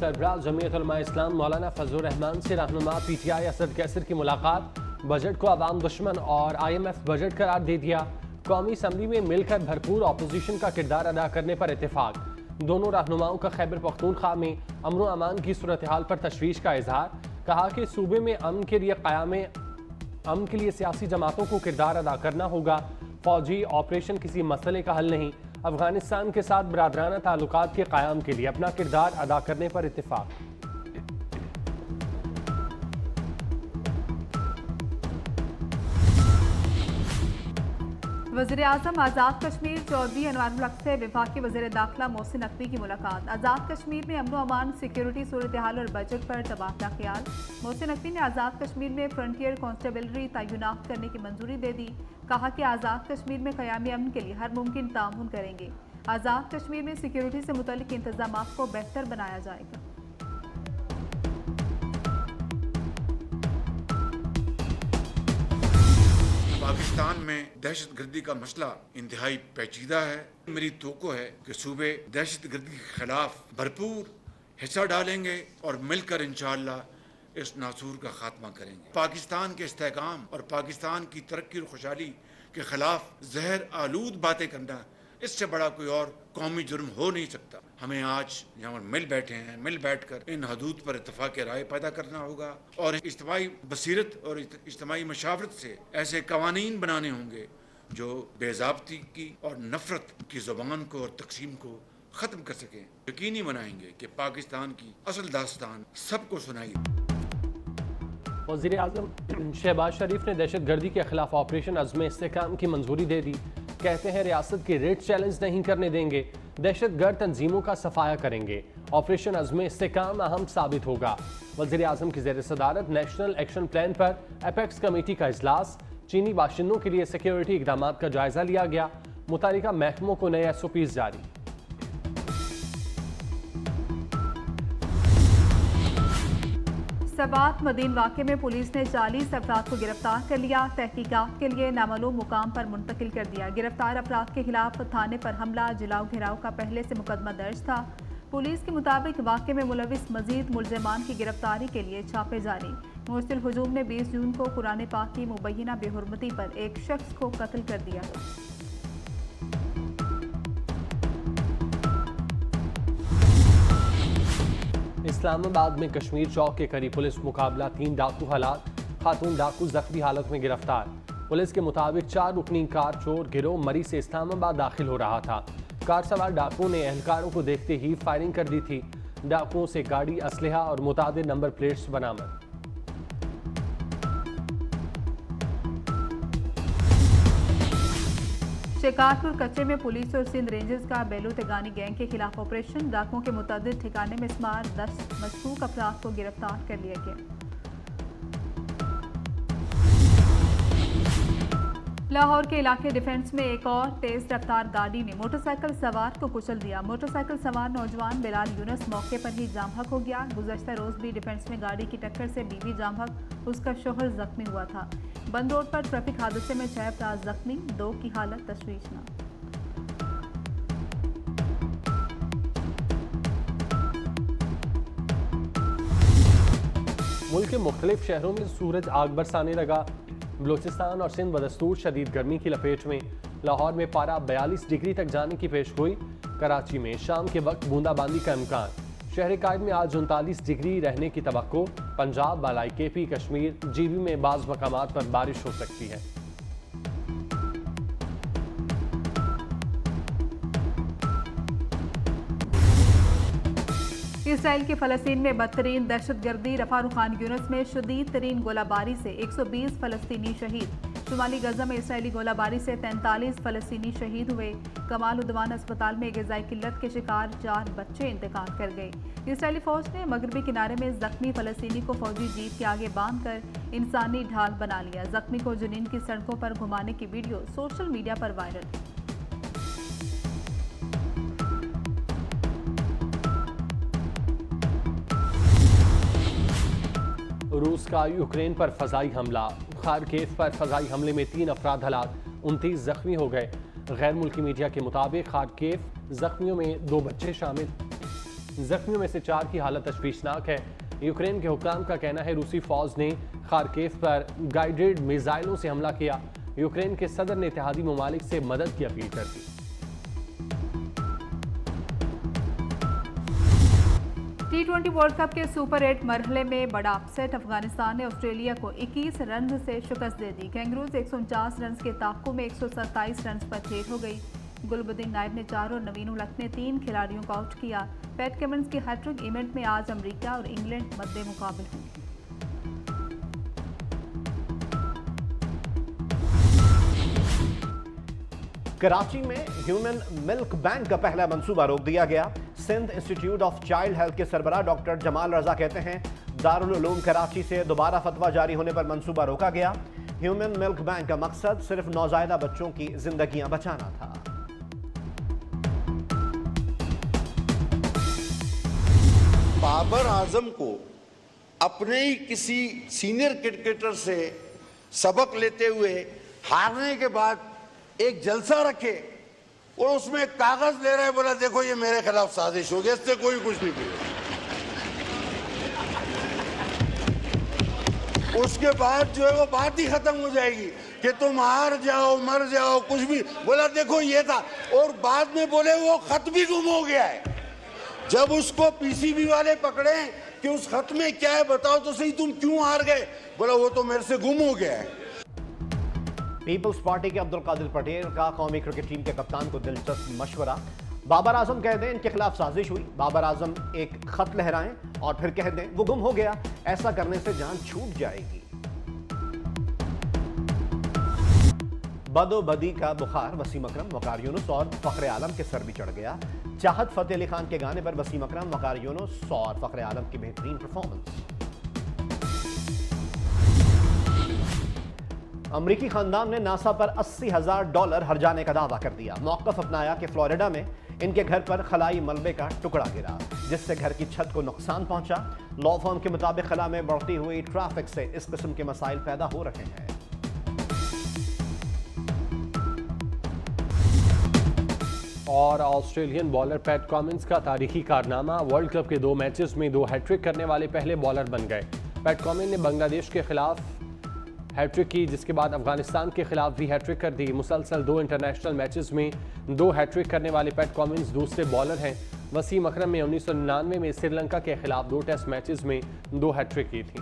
सरबराह जमीयत उलमा इस्लाम मौलाना फजलुर रहमान से रहनुमा PTI असद कैसर की मुलाकात। बजट को अवाम दुश्मन और IMF बजट करार दे दिया। कौमी असम्बली में मिलकर भरपूर अपोजिशन का किरदार अदा करने पर इत्तेफाक। दोनों रहनुमाओं का खैबर पख्तूनख्वा में अमन अमान की सूरत हाल पर तशवीश का इजहार। कहा कि सूबे में अमन के लिए सियासी जमातों को किरदार अदा करना होगा। फौजी ऑपरेशन किसी मसले का हल नहीं। अफगानिस्तान के साथ बरादराना ताल्लुकात के क़याम के लिए अपना किरदार अदा करने पर इत्तेफाक। वज़ीर-ए-आज़म आज़ाद कश्मीर चौधरी अनवारुल हक से वफाकी वज़ीर दाखिला मोहसिन नकवी की मुलाकात। आज़ाद कश्मीर में अमन अमान, सिक्योरिटी, सूरत हाल और बजट पर तबादला ख्याल। मोहसिन नकवी ने आज़ाद कश्मीर में फ्रंटियर कांस्टेबलरी तैनात करने की मंजूरी दे दी। कहा कि आज़ाद कश्मीर में क़यामी अमन के लिए हर मुमकिन ताउन करेंगे। आज़ाद कश्मीर में सिक्योरिटी से मुतल्लिक इंतजामात को बेहतर बनाया जाएगा। पाकिस्तान में दहशतगर्दी का मसला इंतहाई पेचीदा है। मेरी तवक्को है कि सूबे दहशतगर्दी के खिलाफ भरपूर हिस्सा डालेंगे और मिलकर इंशाअल्लाह इस नासूर का खात्मा करेंगे। पाकिस्तान के इस्तेहकाम और पाकिस्तान की तरक्की और खुशहाली के खिलाफ जहर आलूद बातें करना, इससे बड़ा कोई और कौमी जुर्म हो नहीं सकता। हमें आज यहाँ मिल बैठे हैं, मिल बैठकर इन हदूद पर इत्तफाक राय पैदा करना होगा और इज्तिमाई बसीरत और इज्तिमाई मशावरत से ऐसे कवानीन बनाने होंगे जो बेज़ाब्ती की और नफरत की ज़ुबान को और तकसीम को ख़त्म कर सकें। यकीनी बनाएंगे कि पाकिस्तान की असल दास्तान सबको सुनाई। वज़ीर-ए-आज़म शहबाज शरीफ ने दहशत गर्दी के खिलाफ ऑपरेशन अज़्म इस्तेहकाम की मंजूरी दे दी। कहते हैं रियासत की रेड चैलेंज नहीं करने देंगे, दहशत गर्द तंजीमों का सफाया करेंगे। ऑपरेशन अज़्म इस्तेहकाम अहम साबित होगा। वज़ीर-ए-आज़म की ज़ेर सदारत नेशनल एक्शन प्लान पर एपेक्स कमेटी का इजलास। चीनी बाशिंदों के लिए सिक्योरिटी इकदाम का जायजा लिया गया। मुतालिका महकमों को नए SOPs जारी। सबात मदीन वाक़े में पुलिस ने 40 अफराद को गिरफ्तार कर लिया। तहकीकात के लिए नामालूम मुकाम पर मुंतकिल कर दिया। गिरफ्तार अफराद के खिलाफ थाने पर हमला, जलाओ घेराव का पहले से मुकदमा दर्ज था। पुलिस के मुताबिक वाक़े में मुलविस मजीद मुलजमान की गिरफ्तारी के लिए छापे जारी। मुरसिल हुजूम ने 20 जून को कुरान पाक की मुबैना बेहुरमती पर एक शख्स को कत्ल कर दिया। इस्लामाबाद में कश्मीर चौक के करीब पुलिस मुकाबला, 3 डाकू हलाक, खातून डाकू जख्मी हालत में गिरफ्तार। पुलिस के मुताबिक 4 रुकनी कार चोर गिरोह मरी से इस्लामाबाद दाखिल हो रहा था। कार सवार डाकुओं ने एहलकारों को देखते ही फायरिंग कर दी थी। डाकुओं से गाड़ी, असलहा और मुतादिद नंबर प्लेट्स बरामद। शिकारपुर कच्चे में पुलिस और सिंध रेंजर्स का बेलू तेगानी गैंग के खिलाफ ऑपरेशन। डाकुओं के मुतअद्दिद ठिकाने में शुमार 10 मशकूक अफराद को गिरफ्तार कर लिया गया। लाहौर के इलाके डिफेंस में एक और तेज रफ्तार गाड़ी ने मोटरसाइकिल सवार को कुचल दिया। मोटरसाइकिल सवार नौजवान बिलाल यूनुस मौके पर ही जाम हक हो गया। गुज़श्ता रोज भी डिफेंस में गाड़ी की टक्कर से बीवी जाम हक, उसका शोहर जख्मी हुआ था। बंद रोड पर ट्रैफिक हादसे में 6 अफराद जख्मी, 2 की हालत तशवीशनाक। मुल्क के मुख्तलिफ शहरों में सूरज आग बरसाने लगा। बलूचिस्तान और सिंध बदस्तूर शदीद गर्मी की लपेट में। लाहौर में पारा 42 डिग्री तक जाने की पेश गोई। कराची में शाम के वक्त बूंदाबांदी का इम्कान। शहर कायद में आज 39 डिग्री रहने की तवक्को। पंजाब, बालाई KP, कश्मीर, GB में बाज़ मकामात पर बारिश हो सकती है। इसराइल की फ़लस्तीन में बदतरीन दहशतगर्दी। रफ़ा रुखान यूनुस में शदीद तरीन गोलाबारी से 120 फ़लस्तीनी शहीद। शुमाली गजा में इसराइली गोलाबारी से 43 फ़लस्तीनी शहीद हुए। कमाल उद्वान अस्पताल में ग़िज़ाई किल्लत के शिकार 4 बच्चे इंतकाल कर गए। इसराइली फ़ौज ने मगरबी किनारे में ज़ख्मी फ़लस्तीनी को फ़ौजी जीप के आगे बांध कर इंसानी ढाल बना लिया। ज़ख्मी को जुनीन की सड़कों पर घुमाने की वीडियो सोशल मीडिया पर वायरल। रूस का यूक्रेन पर फजाई हमला। खार्किव पर फजाई हमले में 3 अफराद हलाक, 29 जख्मी हो गए। गैर मुल्की मीडिया के मुताबिक खार्किव जख्मियों में 2 बच्चे शामिल। जख्मियों में से 4 की हालत तशवीशनाक है। यूक्रेन के हुक्काम का कहना है रूसी फौज ने खार्किव पर गाइडेड मिसाइलों से हमला किया। यूक्रेन के सदर ने इत्तेहादी ममालिक से मदद की अपील कर दी। T20 वर्ल्ड कप के सुपर 8 मरहले में बड़ा अपसेट, अफगानिस्तान ने ऑस्ट्रेलिया को 21 रन से शिकस्त दे दी। कैंगरूज 149 रन के ताक़ु में 127 रन पर खेल हो गई। गुलबुद्दीन नाइब ने 4 और नवीन उल हक ने 3 खिलाड़ियों को आउट किया। पैट कमिंस के हैट्रिक इवेंट में आज अमेरिका और इंग्लैंड मद्दे मुकाबिल होंगे। कराची में ह्यूमन मिल्क बैंक का पहला मंसूबा रोक दिया गया। Sindh institute of child health के सरबराह डॉक्टर जमाल रजा कहते हैं दारुल उलूम कराची से दोबारा फतवा जारी होने पर मंसूबा रोका गया। ह्यूमन मिल्क बैंक का मकसद सिर्फ नौजायदा बच्चों की जिंदगियां बचाना था। बाबर आजम को अपने ही किसी सीनियर क्रिकेटर से सबक लेते हुए हारने के बाद एक जलसा रखे और उसमें कागज ले रहे, बोला देखो ये मेरे खिलाफ साजिश हो गई, इससे कोई कुछ नहीं किया। उसके बाद जो है वो बात ही खत्म हो जाएगी कि तुम हार जाओ मर जाओ कुछ भी, बोला देखो ये था, और बाद में बोले वो खत भी गुम हो गया है। जब उसको पीसीबी वाले पकड़े कि उस खत में क्या है बताओ तो सही, तुम क्यों हार गए, बोला वो तो मेरे से गुम हो गया है। पीपल्स पार्टी के अब्दुल कादिर पटेल का कौमी क्रिकेट टीम के कप्तान को दिलचस्प मशवरा। बाबर आजम कह दें इनके खिलाफ साजिश हुई, बाबर आजम एक खत लहराएं और फिर कह दें वो गुम हो गया, ऐसा करने से जान छूट जाएगी। बदोबदी का बुखार वसीम अकरम, वकार यूनुस और फखरे आलम के सर भी चढ़ गया। चाहत फतेह अली खान के गाने पर वसीम अकरम, वकार यूनुस और फखरे आलम की बेहतरीन परफॉर्मेंस। अमरीकी खानदान ने नासा पर $80,000 हर्जाने का दावा कर दिया। मौक़िफ़ अपनाया कि फ्लोरिडा में इनके घर पर खलाई मलबे का टुकड़ा गिरा जिससे घर की छत को नुकसान पहुंचा। लॉ फर्म के मुताबिक खला में बढ़ती हुई ट्रैफिक से इस किस्म के मसाइल पैदा हो रहे हैं। और ऑस्ट्रेलियन बॉलर पैट कमिंस का तारीखी कारनामा, वर्ल्ड कप के 2 मैचेस में 2 हैट्रिक करने वाले पहले बॉलर बन गए। पैट कमिंस ने बांग्लादेश के खिलाफ हैट्रिक की, जिसके बाद अफगानिस्तान के खिलाफ भी हैट्रिक कर दी। मुसलसल 2 इंटरनेशनल मैचेस में 2 हैट्रिक करने वाले पैट कमिंस दूसरे बॉलर हैं। वसीम अकरम ने 1999 में श्रीलंका के खिलाफ 2 टेस्ट मैचेस में 2 हैट्रिक की थी।